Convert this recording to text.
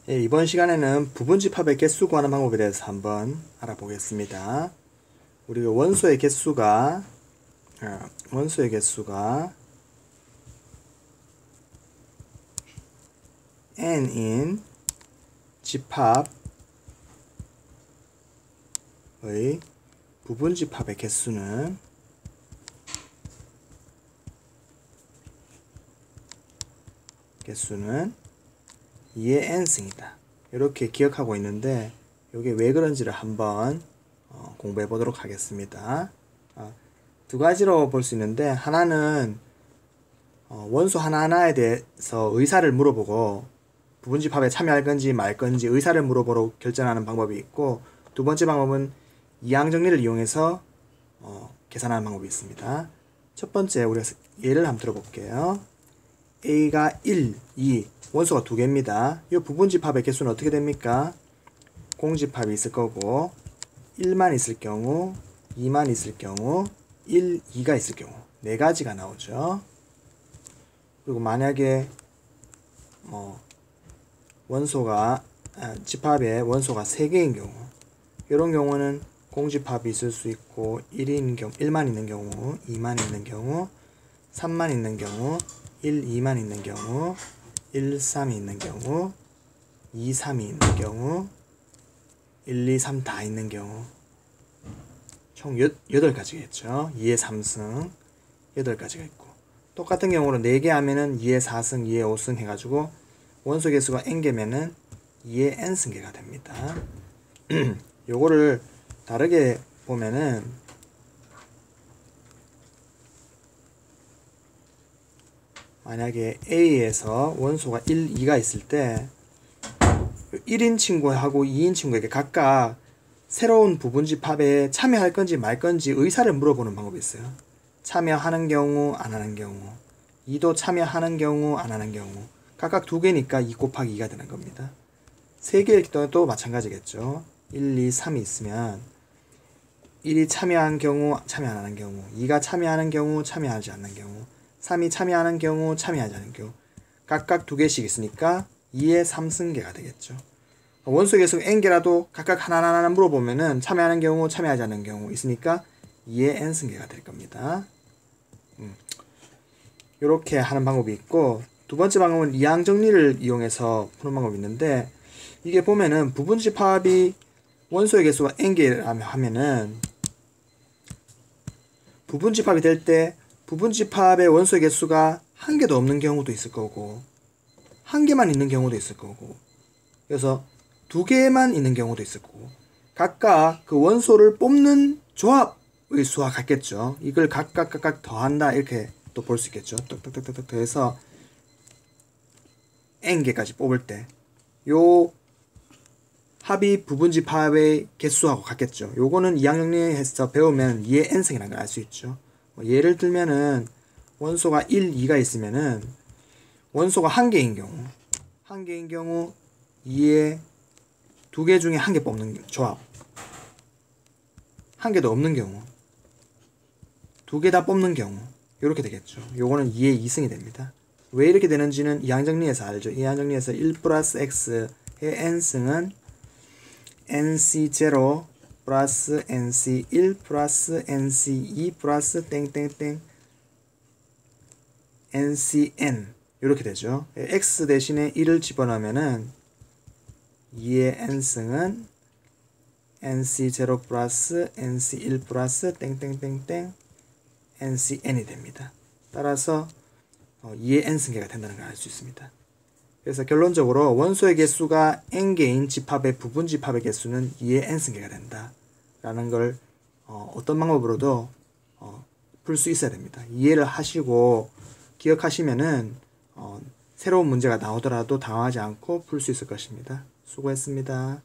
예, 이번 시간에는 부분집합의 개수 구하는 방법에 대해서 한번 알아보겠습니다. 우리가 원소의 개수가 n인 집합의 부분집합의 개수는 개수는 2의 n승이다. 이렇게 기억하고 있는데 이게 왜 그런지를 한번 공부해 보도록 하겠습니다. 두 가지로 볼 수 있는데, 하나는 원소 하나하나에 대해서 의사를 물어보고 부분집합에 참여할 건지 말 건지 의사를 물어보러 결정하는 방법이 있고, 두 번째 방법은 이항정리를 이용해서 계산하는 방법이 있습니다. 첫 번째, 우리가 예를 한번 들어볼게요. A가 1, 2, 원소가 두 개입니다. 이 부분집합의 개수는 어떻게 됩니까? 공집합이 있을 거고, 1만 있을 경우, 2만 있을 경우, 1, 2가 있을 경우 네 가지가 나오죠. 그리고 만약에 집합에 원소가 3개인 경우, 이런 경우는 공집합이 있을 수 있고 1만 있는 경우, 2만 있는 경우, 3만 있는 경우, 1, 2만 있는 경우, 1, 3이 있는 경우, 2, 3이 있는 경우, 1, 2, 3 다 있는 경우, 총 8가지겠죠. 2의 3승 8가지가 있고, 똑같은 경우로 4개 하면은 2의 4승, 2의 5승 해가지고 원소 개수가 n개면은 2의 n승계가 됩니다. 요거를 다르게 보면은 만약에 A에서 원소가 1, 2가 있을 때 1인 친구하고 2인 친구에게 각각 새로운 부분집합에 참여할 건지 말 건지 의사를 물어보는 방법이 있어요. 참여하는 경우, 안 하는 경우, 2도 참여하는 경우, 안 하는 경우, 각각 2개니까 2 곱하기 2가 되는 겁니다. 3개일 때도 마찬가지겠죠. 1, 2, 3이 있으면 1이 참여한 경우, 참여 안 하는 경우, 2가 참여하는 경우, 참여하지 않는 경우, 3이 참여하는 경우, 참여하지 않는 경우, 각각 2개씩 있으니까 2의 3승계가 되겠죠. 원소 개수 n개라도 각각 하나하나 물어보면은 참여하는 경우, 참여하지 않는 경우 있으니까 2의 n승계가 될 겁니다. 이렇게 하는 방법이 있고, 두 번째 방법은 이항정리를 이용해서 푸는 방법이 있는데, 이게 보면은 부분집합이 원소의 개수가 n개라면 하면은 부분집합이 될 때 부분집합의 원소의 개수가 한 개도 없는 경우도 있을 거고, 한 개만 있는 경우도 있을 거고, 그래서 2개만 있는 경우도 있을 거고, 각각 그 원소를 뽑는 조합의 수와 같겠죠. 이걸 각각 더한다, 이렇게 또 볼 수 있겠죠. 똑똑똑똑 더해서 n개까지 뽑을 때 요 합이 부분집합의 개수하고 같겠죠. 요거는 이항정리해서 배우면 2의 n승이라는 걸 알 수 있죠. 예를 들면은 원소가 1, 2가 있으면은 원소가 1개인 경우 2의 2개 중에 1개 뽑는 조합, 1개도 없는 경우 2개 다 뽑는 경우, 이렇게 되겠죠. 요거는 2의 2승이 됩니다. 왜 이렇게 되는지는 이항정리에서 알죠. 이항정리에서 1 플러스 x의 n승은 nc0 플러스 nc1 플러스 nc2 플러스 땡땡땡 ncn, 이렇게 되죠. x 대신에 1을 집어넣으면은 2의 n승은 nc0 플러스 nc1 플러스 땡땡땡땡 ncn이 됩니다. 따라서 2의 n승계가 된다는 걸 알 수 있습니다. 그래서 결론적으로 원소의 개수가 n개인 집합의 부분집합의 개수는 2의 n승계가 된다 라는 걸 어떤 방법으로도 풀 수 있어야 됩니다. 이해를 하시고 기억하시면은 새로운 문제가 나오더라도 당황하지 않고 풀 수 있을 것입니다. 수고했습니다.